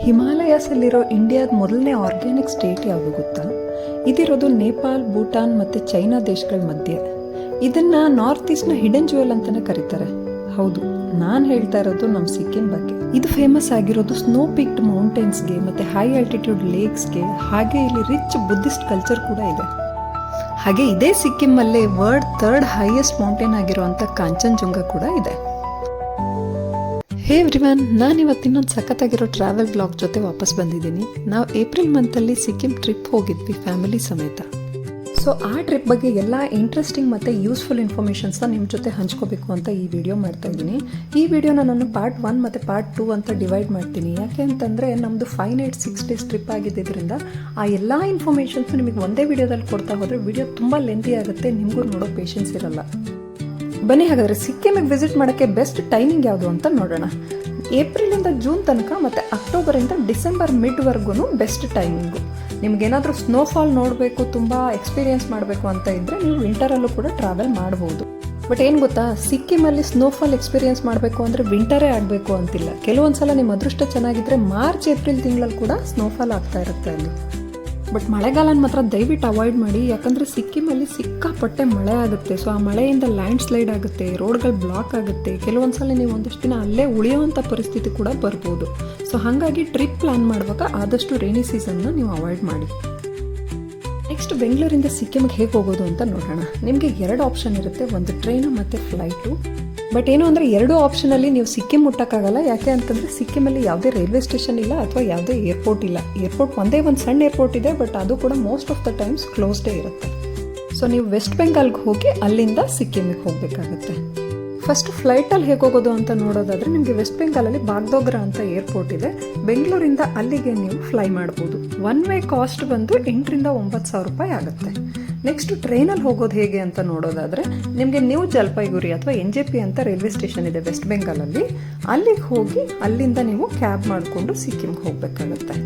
ಹಿಮಾಲಯಾಸಲ್ಲಿರೋ ಇಂಡಿಯಾದ ಮೊದಲನೇ organic state ಯಾವುದು ಗೊತ್ತಾ? ಇದಿರೋದು ನೇಪಾಲ್, ಭೂಟಾನ್ ಮತ್ತು ಚೈನಾ ದೇಶಗಳ ಮಧ್ಯೆ. ಇದನ್ನು ನಾರ್ತ್ ಈಸ್ಟ್ನ ಹಿಡನ್ ಜ್ಯುವೆಲ್ ಅಂತಲೇ ಕರೀತಾರೆ. ಹೌದು, ನಾನು ಹೇಳ್ತಾ ಇರೋದು ನಮ್ಮ ಸಿಕ್ಕಿಂ ಬಗ್ಗೆ. ಇದು ಫೇಮಸ್ ಆಗಿರೋದು ಸ್ನೋ ಪೀಕ್ಡ್ ಮೌಂಟೇನ್ಸ್ಗೆ ಮತ್ತು ಹೈ ಆಲ್ಟಿಟ್ಯೂಡ್ ಲೇಕ್ಸ್ಗೆ. ಹಾಗೆ ಇಲ್ಲಿ ರಿಚ್ ಬುದ್ಧಿಸ್ಟ್ ಕಲ್ಚರ್ ಕೂಡ ಇದೆ. ಹಾಗೆ ಇದೇ ಸಿಕ್ಕಿಮಲ್ಲೇ ವರ್ಲ್ಡ್ 3rd ಹೈಯೆಸ್ಟ್ ಮೌಂಟೇನ್ ಆಗಿರುವಂಥ ಕಾಂಚನಜುಂಗ ಕೂಡ ಇದೆ. ಹೇ ಎವ್ರಿವನ್, ನಾನು ಇವತ್ತು ಇನ್ನೊಂದು ಸಖತ್ತಾಗಿರೋ ಟ್ರಾವೆಲ್ ಬ್ಲಾಗ್ ಜೊತೆ ವಾಪಸ್ ಬಂದಿದ್ದೀನಿ. ನಾವು ಏಪ್ರಿಲ್ ಮಂತಲ್ಲಿ ಸಿಕ್ಕಿಂ ಟ್ರಿಪ್ ಹೋಗಿದ್ವಿ ಫ್ಯಾಮಿಲಿ ಸಮೇತ. ಸೊ ಆ ಟ್ರಿಪ್ ಬಗ್ಗೆ ಎಲ್ಲ ಇಂಟ್ರೆಸ್ಟಿಂಗ್ ಮತ್ತು ಯೂಸ್ಫುಲ್ ಇನ್ಫಾರ್ಮೇಷನ್ಸ್ನ ನಿಮ್ಮ ಜೊತೆ ಹಂಚ್ಕೋಬೇಕು ಅಂತ ಈ ವಿಡಿಯೋ ಮಾಡ್ತಾ ಇದ್ದೀನಿ. ಈ ವಿಡಿಯೋನ ನಾನು ಪಾರ್ಟ್ 1 ಮತ್ತು ಪಾರ್ಟ್ 2 ಅಂತ ಡಿವೈಡ್ ಮಾಡ್ತೀನಿ. ಯಾಕೆ ಅಂತಂದರೆ ನಮ್ಮದು 5 nights 6 days ಟ್ರಿಪ್ ಆಗಿದ್ದರಿಂದ ಆ ಎಲ್ಲ ಇನ್ಫಾರ್ಮೇಷನ್ಸ್ ನಿಮಗೆ ಒಂದೇ ವಿಡಿಯೋದಲ್ಲಿ ಕೊಡ್ತಾ ಹೋದರೆ ವಿಡಿಯೋ ತುಂಬ ಲೆಂತಿ ಆಗುತ್ತೆ, ನಿಮಗೂ ನೋಡೋ ಪೇಷನ್ಸ್ ಇರಲ್ಲ. ಬನ್ನಿ ಹಾಗಾದರೆ ಸಿಕ್ಕಿಮಿಗೆ ವಿಸಿಟ್ ಮಾಡೋಕ್ಕೆ ಬೆಸ್ಟ್ ಟೈಮಿಂಗ್ ಯಾವುದು ಅಂತ ನೋಡೋಣ. ಏಪ್ರಿಲಿಂದ ಜೂನ್ ತನಕ ಮತ್ತು ಅಕ್ಟೋಬರಿಂದ ಡಿಸೆಂಬರ್ ಮಿಡ್ವರೆಗೂ ಬೆಸ್ಟ್ ಟೈಮಿಂಗು. ನಿಮಗೇನಾದರೂ ಸ್ನೋಫಾಲ್ ನೋಡಬೇಕು, ತುಂಬ ಎಕ್ಸ್ಪೀರಿಯೆನ್ಸ್ ಮಾಡಬೇಕು ಅಂತ ಇದ್ದರೆ ನೀವು ವಿಂಟರಲ್ಲೂ ಕೂಡ ಟ್ರಾವೆಲ್ ಮಾಡ್ಬೋದು. ಬಟ್ ಏನು ಗೊತ್ತಾ, ಸಿಕ್ಕಿಮಲ್ಲಿ ಸ್ನೋಫಾಲ್ ಎಕ್ಸ್ಪೀರಿಯೆನ್ಸ್ ಮಾಡಬೇಕು ಅಂದರೆ ವಿಂಟರೇ ಆಗಬೇಕು ಅಂತಿಲ್ಲ. ಕೆಲವೊಂದು ಸಲ ನಿಮ್ಮ ಅದೃಷ್ಟ ಚೆನ್ನಾಗಿದ್ದರೆ ಮಾರ್ಚ್ ಏಪ್ರಿಲ್ ತಿಂಗಳಲ್ಲಿ ಕೂಡ ಸ್ನೋಫಾಲ್ ಆಗ್ತಾ ಇರುತ್ತೆ ಅಲ್ಲಿ. ಬಟ್ ಮಳೆಗಾಲನ ಮಾತ್ರ ದಯವಿಟ್ಟು ಅವಾಯ್ಡ್ ಮಾಡಿ, ಯಾಕಂದರೆ ಸಿಕ್ಕಿಮಲ್ಲಿ ಸಿಕ್ಕಾಪಟ್ಟೆ ಮಳೆ ಆಗುತ್ತೆ. ಸೊ ಆ ಮಳೆಯಿಂದ ಲ್ಯಾಂಡ್ ಸ್ಲೈಡ್ ಆಗುತ್ತೆ, ರೋಡ್ಗಳು ಬ್ಲಾಕ್ ಆಗುತ್ತೆ. ಕೆಲವೊಂದು ಸಲ ನೀವು ಒಂದಷ್ಟು ದಿನ ಅಲ್ಲೇ ಉಳಿಯುವಂಥ ಪರಿಸ್ಥಿತಿ ಕೂಡ ಬರ್ಬೋದು. ಸೊ ಹಾಗಾಗಿ ಟ್ರಿಪ್ ಪ್ಲ್ಯಾನ್ ಮಾಡುವಾಗ ಆದಷ್ಟು ರೈನಿ ಸೀಸನ್ನ ನೀವು ಅವಾಯ್ಡ್ ಮಾಡಿ. ನೆಕ್ಸ್ಟ್ ಬೆಂಗಳೂರಿಂದ ಸಿಕ್ಕಿಮಿಗೆ ಹೇಗೆ ಹೋಗೋದು ಅಂತ ನೋಡೋಣ. ನಿಮಗೆ 2 ಆಪ್ಷನ್ ಇರುತ್ತೆ, ಒಂದು ಟ್ರೈನು ಮತ್ತು ಫ್ಲೈಟು. ಬಟ್ ಏನು ಅಂದರೆ 2 ಆಪ್ಷನಲ್ಲಿ ನೀವು ಸಿಕ್ಕಿಂ ಮುಟ್ಟಕ್ಕಾಗಲ್ಲ. ಯಾಕೆ ಅಂತಂದರೆ ಸಿಕ್ಕಿಮಲ್ಲಿ ಯಾವುದೇ ರೈಲ್ವೆ ಸ್ಟೇಷನ್ ಇಲ್ಲ ಅಥವಾ ಯಾವುದೇ ಏರ್ಪೋರ್ಟ್ ಇಲ್ಲ. ಏರ್ಪೋರ್ಟ್ ಒಂದೇ ಒಂದು ಸಣ್ಣ ಏರ್ಪೋರ್ಟ್ ಇದೆ, ಬಟ್ ಅದು ಕೂಡ ಮೋಸ್ಟ್ ಆಫ್ ದ ಟೈಮ್ಸ್ ಕ್ಲೋಸ್ಡೇ ಇರುತ್ತೆ. ಸೊ ನೀವು ವೆಸ್ಟ್ ಬೆಂಗಾಲ್ಗೆ ಹೋಗಿ ಅಲ್ಲಿಂದ ಸಿಕ್ಕಿಮಿಗೆ ಹೋಗಬೇಕಾಗುತ್ತೆ. ಫಸ್ಟ್ ಫ್ಲೈಟಲ್ಲಿ ಹೇಗೆ ಹೋಗೋದು ಅಂತ ನೋಡೋದಾದರೆ ನಿಮಗೆ ವೆಸ್ಟ್ ಬೆಂಗಾಲಲ್ಲಿ ಬಾಗ್ಡೋಗ್ರಾ ಅಂತ ಏರ್ಪೋರ್ಟ್ ಇದೆ. ಬೆಂಗಳೂರಿಂದ ಅಲ್ಲಿಗೆ ನೀವು ಫ್ಲೈ ಮಾಡ್ಬೋದು. 1 ವೇ ಕಾಸ್ಟ್ ಬಂದು 8,000 ರಿಂದ 9,000 ರೂಪಾಯಿ ಆಗುತ್ತೆ. ನೆಕ್ಸ್ಟ್ ಟ್ರೈನಲ್ಲಿ ಹೋಗೋದು ಹೇಗೆ ಅಂತ ನೋಡೋದಾದರೆ ನಿಮಗೆ ನ್ಯೂ ಜಲ್ಪೈಗುರಿ ಅಥವಾ NJP ಅಂತ ರೈಲ್ವೆ ಸ್ಟೇಷನ್ ಇದೆ ವೆಸ್ಟ್ ಬೆಂಗಾಲಲ್ಲಿ. ಅಲ್ಲಿಗೆ ಹೋಗಿ ಅಲ್ಲಿಂದ ನೀವು ಕ್ಯಾಬ್ ಮಾಡಿಕೊಂಡು ಸಿಕ್ಕಿಂಗೆ ಹೋಗಬೇಕಾಗುತ್ತೆ.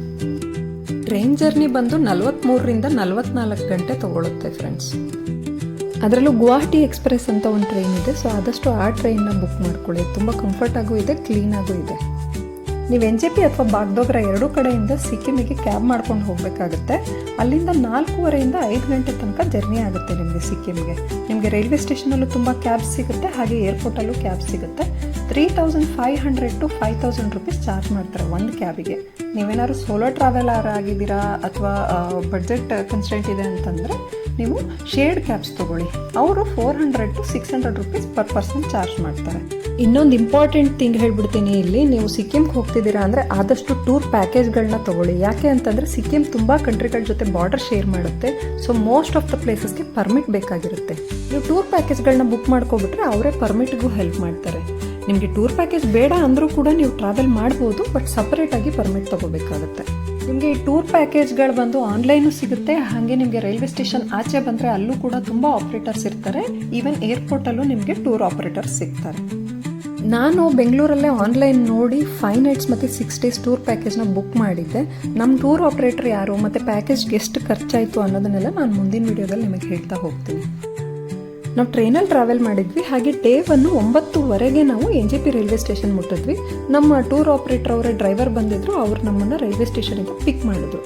ಟ್ರೈನ್ ಜರ್ನಿ ಬಂದು 43 ರಿಂದ 44 ಗಂಟೆ ತೊಗೊಳುತ್ತೆ ಫ್ರೆಂಡ್ಸ್. ಅದರಲ್ಲೂ ಗುವಾಹಟಿ ಎಕ್ಸ್ಪ್ರೆಸ್ ಅಂತ ಒಂದು ಟ್ರೈನ್ ಇದೆ. ಸೊ ಆದಷ್ಟು ಆ ಟ್ರೈನ್ನ ಬುಕ್ ಮಾಡ್ಕೊಳ್ಳಿ. ತುಂಬ ಕಂಫರ್ಟಾಗೂ ಇದೆ, ಕ್ಲೀನಾಗೂ ಇದೆ. ನೀವು NJP ಅಥವಾ ಬಾಗ್ಡೋಗ್ರಾ 2 ಕಡೆಯಿಂದ ಸಿಕ್ಕಿಮಿಗೆ ಕ್ಯಾಬ್ ಮಾಡ್ಕೊಂಡು ಹೋಗಬೇಕಾಗುತ್ತೆ. ಅಲ್ಲಿಂದ 4:15 ರಿಂದ 5 ಗಂಟೆ ತನಕ ಜರ್ನಿ ಆಗುತ್ತೆ ನಿಮಗೆ ಸಿಕ್ಕಿಮಿಗೆ. ನಿಮಗೆ ರೈಲ್ವೆ ಸ್ಟೇಷನಲ್ಲೂ ತುಂಬ ಕ್ಯಾಬ್ ಸಿಗುತ್ತೆ, ಹಾಗೆ ಏರ್ಪೋರ್ಟಲ್ಲೂ ಕ್ಯಾಬ್ ಸಿಗುತ್ತೆ. 3,500 to 5,000 ರೂಪೀಸ್ ಚಾರ್ಜ್ ಮಾಡ್ತಾರೆ ಒಂದು ಕ್ಯಾಬಿಗೆ. ನೀವೇನಾದ್ರು ಸೋಲೋ ಟ್ರಾವೆಲರ್ ಆಗಿದ್ದೀರಾ ಅಥವಾ ಬಡ್ಜೆಟ್ ಕನ್ಸ್ಟೆಂಟ್ ಇದೆ ಅಂತಂದರೆ ನೀವು ಶೇರ್ಡ್ ಕ್ಯಾಬ್ಸ್ ತೊಗೊಳ್ಳಿ. ಅವರು 400 to 600 rupees per person charge ಮಾಡ್ತಾರೆ. ಇನ್ನೊಂದು ಇಂಪಾರ್ಟೆಂಟ್ ಥಿಂಗ್ ಹೇಳ್ಬಿಡ್ತೀನಿ ಇಲ್ಲಿ, ನೀವು ಸಿಕ್ಕಿಂಗೆ ಹೋಗ್ತಿದ್ದೀರಾ ಅಂದರೆ ಆದಷ್ಟು ಟೂರ್ ಪ್ಯಾಕೇಜ್ಗಳನ್ನ ತೊಗೊಳ್ಳಿ. ಯಾಕೆ ಅಂತಂದರೆ ಸಿಕ್ಕಿಂ ತುಂಬ ಕಂಟ್ರಿಗಳ ಜೊತೆ ಬಾರ್ಡರ್ ಶೇರ್ ಮಾಡುತ್ತೆ. ಸೊ ಮೋಸ್ಟ್ ಆಫ್ ದ ಪ್ಲೇಸಸ್ಗೆ ಪರ್ಮಿಟ್ ಬೇಕಾಗಿರುತ್ತೆ. ನೀವು ಟೂರ್ ಪ್ಯಾಕೇಜ್ಗಳನ್ನ ಬುಕ್ ಮಾಡ್ಕೊಬಿಟ್ರೆ ಅವರೇ ಪರ್ಮಿಟ್ಗೂ ಹೆಲ್ಪ್ ಮಾಡ್ತಾರೆ. ನಿಮಗೆ ಟೂರ್ ಪ್ಯಾಕೇಜ್ ಬೇಡ ಅಂದರೂ ಕೂಡ ನೀವು ಟ್ರಾವೆಲ್ ಮಾಡ್ಬೋದು, ಬಟ್ ಸಪರೇಟಾಗಿ ಪರ್ಮಿಟ್ ತೊಗೋಬೇಕಾಗುತ್ತೆ. ನಿಮಗೆ ಈ ಟೂರ್ ಪ್ಯಾಕೇಜ್ಗಳು ಬಂದು ಆನ್ಲೈನು ಸಿಗುತ್ತೆ, ಹಾಗೆ ನಿಮಗೆ ರೈಲ್ವೆ ಸ್ಟೇಷನ್ ಆಚೆ ಬಂದರೆ ಅಲ್ಲೂ ಕೂಡ ತುಂಬ ಆಪ್ರೇಟರ್ಸ್ ಇರ್ತಾರೆ. ಈವನ್ ಏರ್ಪೋರ್ಟಲ್ಲೂ ನಿಮಗೆ ಟೂರ್ ಆಪ್ರೇಟರ್ಸ್ ಸಿಗ್ತಾರೆ. ನಾನು ಬೆಂಗಳೂರಲ್ಲೇ ಆನ್ಲೈನ್ ನೋಡಿ 5 nights ಮತ್ತು 6 days ಟೂರ್ ಪ್ಯಾಕೇಜ್ನ ಬುಕ್ ಮಾಡಿದ್ದೆ. ನಮ್ಮ ಟೂರ್ ಆಪ್ರೇಟರ್ ಯಾರು ಮತ್ತು ಪ್ಯಾಕೇಜ್ಗೆ ಎಷ್ಟು ಖರ್ಚಾಯಿತು ಅನ್ನೋದನ್ನೆಲ್ಲ ನಾನು ಮುಂದಿನ ವಿಡಿಯೋದಲ್ಲಿ ನಿಮಗೆ ಹೇಳ್ತಾ ಹೋಗ್ತೀನಿ. ನಾವು ಟ್ರೈನಲ್ಲಿ ಟ್ರಾವೆಲ್ ಮಾಡಿದ್ವಿ. ಹಾಗೆ ಡೇ 1 9:00 ನಾವು NJP ರೈಲ್ವೆ ಸ್ಟೇಷನ್ ಮುಟ್ಟಿದ್ವಿ. ನಮ್ಮ ಟೂರ್ ಆಪ್ರೇಟರ್ ಅವರೇ ಡ್ರೈವರ್ ಬಂದಿದ್ರು, ಅವ್ರು ನಮ್ಮನ್ನು ರೈಲ್ವೆ ಸ್ಟೇಷನಿಂದ ಪಿಕ್ ಮಾಡಿದ್ರು.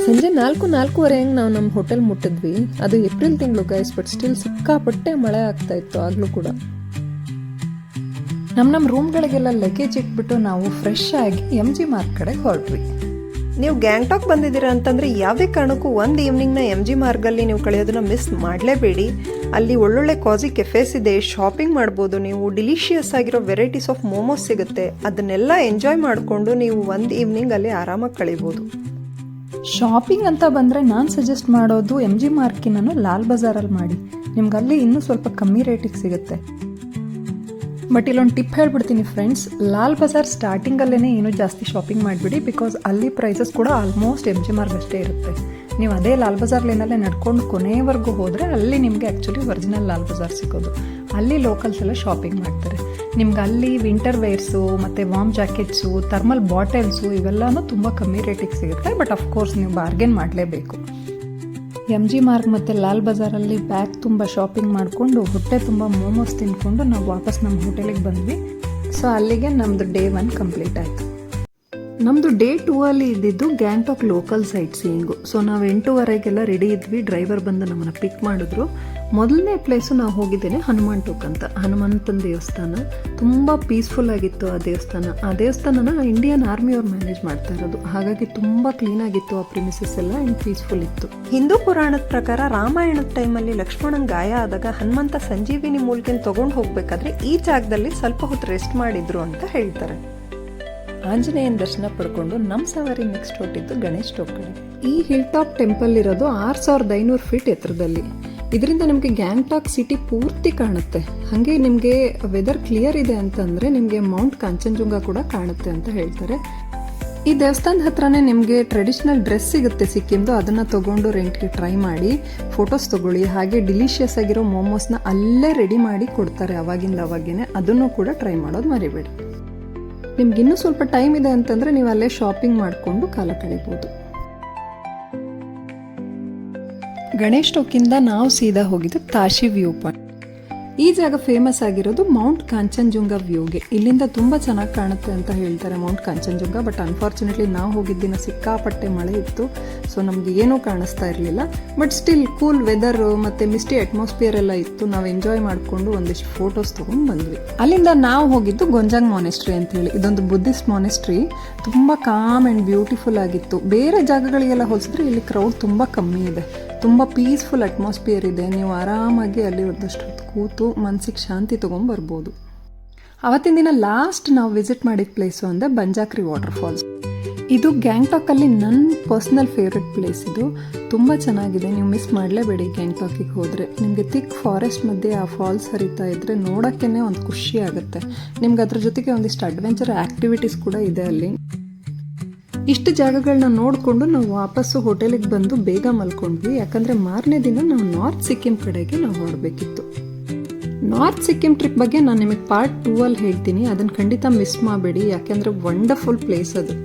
ಸಂಜೆ 4:30 ನಾವು ನಮ್ಮ ಹೋಟೆಲ್ ಮುಟ್ಟಿದ್ವಿ. ಅದು ಏಪ್ರಿಲ್ ತಿಂಗಳು ಗೈಸ್, ಬಟ್ ಸ್ಟಿಲ್ ಸಿಕ್ಕಾಪಟ್ಟೆ ಮಳೆ ಆಗ್ತಾ ಇತ್ತು ಆಗಲೂ ಕೂಡ. ನಮ್ಮ ರೂಮ್ಗಳಿಗೆಲ್ಲ ಲಗೇಜ್ ಇಟ್ಬಿಟ್ಟು ನಾವು ಫ್ರೆಶ್ ಆಗಿ MG ಮಾರ್ಕ್ ಕಡೆಗೆ ಹೊರಟ್ವಿ. ನೀವು ಗ್ಯಾಂಗ್ಟಾಕ್ ಬಂದಿದ್ದೀರಾ ಅಂತಂದರೆ ಯಾವುದೇ ಕಾರಣಕ್ಕೂ ಒಂದು ಈವ್ನಿಂಗ್ನ MG ಮಾರ್ಗಲ್ಲಿ ನೀವು ಕಳೆಯೋದನ್ನ ಮಿಸ್ ಮಾಡಲೇಬೇಡಿ. ಅಲ್ಲಿ ಒಳ್ಳೊಳ್ಳೆ ಕಾಜಿ ಕೆಫೇಸ್ ಇದೆ, ಶಾಪಿಂಗ್ ಮಾಡ್ಬೋದು. ನೀವು ಡಿಲಿಷಿಯಸ್ ಆಗಿರೋ ವೆರೈಟೀಸ್ ಆಫ್ ಮೋಮೋಸ್ ಸಿಗುತ್ತೆ. ಅದನ್ನೆಲ್ಲ ಎಂಜಾಯ್ ಮಾಡಿಕೊಂಡು ನೀವು ಒಂದು ಈವ್ನಿಂಗ್ ಅಲ್ಲಿ ಆರಾಮಾಗಿ ಕಳಿಬೋದು. ಶಾಪಿಂಗ್ ಅಂತ ಬಂದರೆ ನಾನು ಸಜೆಸ್ಟ್ ಮಾಡೋದು MG ಮಾರ್ಕಿನೂ ಲಾಲ್ ಬಜಾರಲ್ಲಿ ಮಾಡಿ. ನಿಮ್ಗೆ ಅಲ್ಲಿ ಇನ್ನೂ ಸ್ವಲ್ಪ ಕಮ್ಮಿ ರೇಟಿಗೆ ಸಿಗುತ್ತೆ. ಬಟ್ ಇಲ್ಲೊಂದು ಟಿಪ್ ಹೇಳ್ಬಿಡ್ತೀನಿ ಫ್ರೆಂಡ್ಸ್, ಲಾಲ್ ಬಜಾರ್ ಸ್ಟಾರ್ಟಿಂಗಲ್ಲೇ ಏನೂ ಜಾಸ್ತಿ ಶಾಪಿಂಗ್ ಮಾಡಿಬಿಡಿ. ಬಿಕಾಸ್ ಅಲ್ಲಿ ಪ್ರೈಸಸ್ ಕೂಡ ಆಲ್ಮೋಸ್ಟ್ MG ಮಾರ್ಕ್ ಅಷ್ಟೇ ಇರುತ್ತೆ. ನೀವು ಅದೇ ಲಾಲ್ ಬಜಾರ್ ಲೇನಲ್ಲೇ ನಡ್ಕೊಂಡು ಕೊನೆಯವರೆಗೂ ಹೋದರೆ ಅಲ್ಲಿ ನಿಮಗೆ ಆ್ಯಕ್ಚುಲಿ ಒರಿಜಿನಲ್ ಲಾಲ್ ಬಜಾರ್ ಸಿಗೋದು. ಅಲ್ಲಿ ಲೋಕಲ್ಸ್ ಎಲ್ಲ ಶಾಪಿಂಗ್ ಮಾಡ್ತಾರೆ. ನಿಮ್ಗೆ ಅಲ್ಲಿ ವಿಂಟರ್ ವೇರ್ಸು ಮತ್ತು ವಾರ್ಮ್ ಜಾಕೆಟ್ಸು, ಥರ್ಮಲ್ ಬಾಟಲ್ಸು ಇವೆಲ್ಲನೂ ತುಂಬ ಕಮ್ಮಿ ರೇಟಿಗೆ ಸಿಗುತ್ತೆ. ಬಟ್ ಅಫ್ಕೋರ್ಸ್ ನೀವು ಬಾರ್ಗೇನ್ ಮಾಡಲೇಬೇಕು. MG ಮಾರ್ಗ್ ಮತ್ತು ಲಾಲ್ ಬಜಾರಲ್ಲಿ ಬ್ಯಾಗ್ ತುಂಬ ಶಾಪಿಂಗ್ ಮಾಡಿಕೊಂಡು ಹೊಟ್ಟೆ ತುಂಬ ಮೋಮೋಸ್ ತಿಂದ್ಕೊಂಡು ನಾವು ವಾಪಸ್ ನಮ್ಮ ಹೋಟೆಲಿಗೆ ಬಂದ್ವಿ. ಸೊ ಅಲ್ಲಿಗೆ ನಮ್ಮದು ಡೇ 1 ಕಂಪ್ಲೀಟ್ ಆಯಿತು. ನಮ್ಮದು ಡೇ 2 ಅಲ್ಲಿ ಇದ್ದಿದ್ದು Gangtok local site seeing. So ನಾವು 8:30ಗೆಲ್ಲ ರೆಡಿ ಇದ್ವಿ. ಡ್ರೈವರ್ ಬಂದು ನಮ್ಮನ್ನು ಪಿಕ್ ಮಾಡಿದ್ರು. ಮೊದಲನೇ ಪ್ಲೇಸು ನಾವು ಹೋಗಿದ್ದೇನೆ ಹನುಮಾನ್ ಟೋಕ್ ಅಂತ, ಹನುಮಂತನ ದೇವಸ್ಥಾನ. ತುಂಬ ಪೀಸ್ಫುಲ್ ಆಗಿತ್ತು ಆ ದೇವಸ್ಥಾನ. ಆ ದೇವಸ್ಥಾನನ ಇಂಡಿಯನ್ ಆರ್ಮಿಯವ್ರು ಮ್ಯಾನೇಜ್ ಮಾಡ್ತಾ ಇರೋದು, ಹಾಗಾಗಿ ತುಂಬ ಕ್ಲೀನಾಗಿತ್ತು. ಆ ಪ್ರಿಮಿಸಸ್ ಎಲ್ಲ ಆ್ಯಂಡ್ ಪೀಸ್ಫುಲ್ ಇತ್ತು. ಹಿಂದೂ ಪುರಾಣದ ಪ್ರಕಾರ ರಾಮಾಯಣದ ಟೈಮಲ್ಲಿ ಲಕ್ಷ್ಮಣನ್ ಗಾಯ ಆದಾಗ ಹನುಮಂತ ಸಂಜೀವಿನಿ ಮೂಲಿಕೆನ ತೊಗೊಂಡು ಹೋಗ್ಬೇಕಾದ್ರೆ ಈ ಜಾಗದಲ್ಲಿ ಸ್ವಲ್ಪ ಹೊತ್ತು ರೆಸ್ಟ್ ಮಾಡಿದ್ರು ಅಂತ ಹೇಳ್ತಾರೆ. ಆಂಜನೇಯನ ದರ್ಶನ ಪಡ್ಕೊಂಡು ನಮ್ಮ ಸವಾರಿ ನೆಕ್ಸ್ಟ್ ಹೊಟ್ಟಿದ್ದು ಗಣೇಶ್ ಟೋಕ್ ಕಡೆ. ಈ ಹಿಲ್ ಟಾಪ್ ಟೆಂಪಲ್ ಇರೋದು 6500 ಫೀಟ್ ಎತ್ತರದಲ್ಲಿ. ಇದರಿಂದ ನಿಮಗೆ ಗ್ಯಾಂಗ್ಟಾಕ್ ಸಿಟಿ ಪೂರ್ತಿ ಕಾಣುತ್ತೆ. ಹಾಗೆ ನಿಮಗೆ ವೆದರ್ ಕ್ಲಿಯರ್ ಇದೆ ಅಂತಂದರೆ ನಿಮಗೆ ಮೌಂಟ್ ಕಾಂಚನಜುಂಗ ಕೂಡ ಕಾಣುತ್ತೆ ಅಂತ ಹೇಳ್ತಾರೆ. ಈ ದೇವಸ್ಥಾನದ ಹತ್ರನೇ ನಿಮಗೆ ಟ್ರೆಡಿಷನಲ್ ಡ್ರೆಸ್ ಸಿಗುತ್ತೆ ಸಿಕ್ಕಿಮ್ದು. ಅದನ್ನು ತೊಗೊಂಡು ರೆಂಟ್ಗೆ ಟ್ರೈ ಮಾಡಿ ಫೋಟೋಸ್ ತೊಗೊಳ್ಳಿ. ಹಾಗೆ ಡಿಲಿಷಿಯಸ್ ಆಗಿರೋ ಮೋಮೋಸ್ನ ಅಲ್ಲೇ ರೆಡಿ ಮಾಡಿ ಕೊಡ್ತಾರೆ ಅವಾಗಿಂದ. ಅದನ್ನು ಕೂಡ ಟ್ರೈ ಮಾಡೋದು ಮರಿಬೇಡಿ. ನಿಮ್ಗೆ ಇನ್ನೂ ಸ್ವಲ್ಪ ಟೈಮ್ ಇದೆ ಅಂತಂದರೆ ನೀವು ಅಲ್ಲೇ ಶಾಪಿಂಗ್ ಮಾಡಿಕೊಂಡು ಕಾಲ ಕಳಿಬೋದು. ಗಣೇಶ್ ಟೋಕಿಂದ ನಾವು ಸೀದಾ ಹೋಗಿದ್ದು ತಾಶಿ ವ್ಯೂ ಪಾಯಿಂಟ್. ಈ ಜಾಗ ಫೇಮಸ್ ಆಗಿರೋದು ಮೌಂಟ್ ಕಾಂಚನಜುಂಗ ವ್ಯೂಗೆ. ಇಲ್ಲಿಂದ ತುಂಬ ಚೆನ್ನಾಗಿ ಕಾಣುತ್ತೆ ಅಂತ ಹೇಳ್ತಾರೆ ಮೌಂಟ್ ಕಾಂಚನಜುಂಗ. ಬಟ್ ಅನ್ಫಾರ್ಚುನೇಟ್ಲಿ ನಾವು ಹೋಗಿದ್ದಿನ ಸಿಕ್ಕಾಪಟ್ಟೆ ಮಳೆ ಇತ್ತು, ಸೊ ನಮ್ಗೆ ಏನೂ ಕಾಣಿಸ್ತಾ ಇರಲಿಲ್ಲ. ಬಟ್ ಸ್ಟಿಲ್ ಕೂಲ್ ವೆದರ್ ಮತ್ತು ಮಿಸ್ಟಿ ಅಟ್ಮಾಸ್ಫಿಯರ್ ಎಲ್ಲ ಇತ್ತು. ನಾವು ಎಂಜಾಯ್ ಮಾಡಿಕೊಂಡು ಒಂದಿಷ್ಟು ಫೋಟೋಸ್ ತೊಗೊಂಡು ಬಂದ್ವಿ. ಅಲ್ಲಿಂದ ನಾವು ಹೋಗಿದ್ದು ಗೊಂಜಾಂಗ್ ಮಾನೆಸ್ಟ್ರಿ ಅಂತೇಳಿ. ಇದೊಂದು ಬುದ್ಧಿಸ್ಟ್ ಮಾನೆಸ್ಟ್ರಿ. ತುಂಬ ಕಾಮ್ ಆ್ಯಂಡ್ ಬ್ಯೂಟಿಫುಲ್ ಆಗಿತ್ತು. ಬೇರೆ ಜಾಗಗಳಿಗೆಲ್ಲ ಹೋಲಿಸಿದ್ರೆ ಇಲ್ಲಿ ಕ್ರೌಡ್ ತುಂಬ ಕಮ್ಮಿ ಇದೆ. ತುಂಬ ಪೀಸ್ಫುಲ್ ಅಟ್ಮಾಸ್ಫಿಯರ್ ಇದೆ. ನೀವು ಆರಾಮಾಗಿ ಅಲ್ಲಿ ಒಂದಷ್ಟು ಹೊತ್ತು ಕೂತು ಮನಸ್ಸಿಗೆ ಶಾಂತಿ ತೊಗೊಂಡ್ಬರ್ಬೋದು. ಅವತ್ತಿನ ದಿನ ಲಾಸ್ಟ್ ನಾವು ವಿಸಿಟ್ ಮಾಡಿದ ಪ್ಲೇಸು ಅಂದರೆ ಬಂಜಾಕ್ರಿ ವಾಟರ್ ಫಾಲ್ಸ್. ಇದು ಗ್ಯಾಂಗ್ಟಾಕಲ್ಲಿ ನನ್ನ ಪರ್ಸ್ನಲ್ ಫೇವ್ರೆಟ್ ಪ್ಲೇಸ್. ಇದು ತುಂಬ ಚೆನ್ನಾಗಿದೆ. ನೀವು ಮಿಸ್ ಮಾಡಲೇಬೇಡಿ ಗ್ಯಾಂಗ್ಟಾಕಿಗೆ ಹೋದರೆ. ನಿಮಗೆ ಥಿಕ್ ಫಾರೆಸ್ಟ್ ಮಧ್ಯೆ ಆ ಫಾಲ್ಸ್ ಹರಿತಾ ಇದ್ದರೆ ನೋಡೋಕ್ಕೇ ಒಂದು ಖುಷಿ ಆಗುತ್ತೆ. ನಿಮ್ಗೆ ಅದ್ರ ಜೊತೆಗೆ ಒಂದಿಷ್ಟು ಅಡ್ವೆಂಚರ್ ಆ್ಯಕ್ಟಿವಿಟೀಸ್ ಕೂಡ ಇದೆ ಅಲ್ಲಿ. ಇಷ್ಟು ಜಾಗಗಳನ್ನ ನೋಡಿಕೊಂಡು ನಾವು ವಾಪಸ್ಸು ಹೋಟೆಲಿಗೆ ಬಂದು ಬೇಗ ಮಲ್ಕೊಂಡ್ವಿ. ಯಾಕಂದರೆ ಮಾರನೇ ದಿನ ನಾವು ನಾರ್ತ್ ಸಿಕ್ಕಿಂ ಕಡೆಗೆ ನಾವು ಹೊರಡಬೇಕಿತ್ತು. ನಾರ್ತ್ ಸಿಕ್ಕಿಂ ಟ್ರಿಪ್ ಬಗ್ಗೆ ನಾನು ನಿಮಗೆ ಪಾರ್ಟ್ 2 ಅಲ್ಲಿ ಹೇಳ್ತೀನಿ. ಅದನ್ನು ಖಂಡಿತ ಮಿಸ್ ಮಾಡಬೇಡಿ, ಯಾಕೆಂದರೆ ವಂಡರ್ಫುಲ್ ಪ್ಲೇಸ್ ಅದು.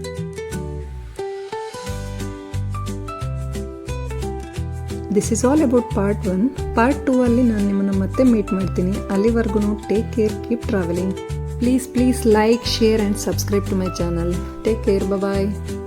This is all about part 1. Part 2 ಅಲ್ಲಿ ನಾನು ನಿಮ್ಮನ್ನು ಮತ್ತೆ ಮೀಟ್ ಮಾಡ್ತೀನಿ. ಅಲ್ಲಿವರೆಗೂ take care, keep travelling. Please like, share and subscribe to my channel. Take care. Bye bye.